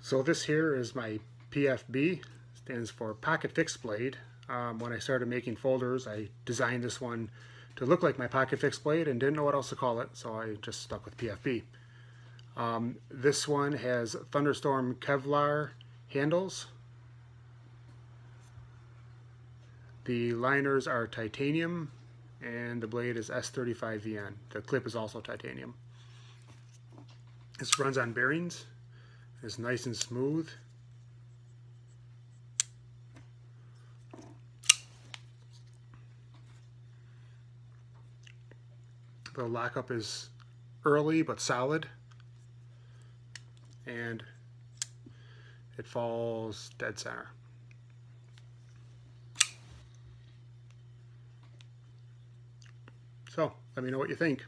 So this here is my PFB, stands for Pocket Fixed Blade. When I started making folders, I designed this one to look like my Pocket Fixed Blade and didn't know what else to call it, so I just stuck with PFB. This one has Thunderstorm Kevlar handles. The liners are titanium and the blade is S35VN. The clip is also titanium. This runs on bearings. It's nice and smooth. The lockup is early but solid, and it falls dead center. So let me know what you think.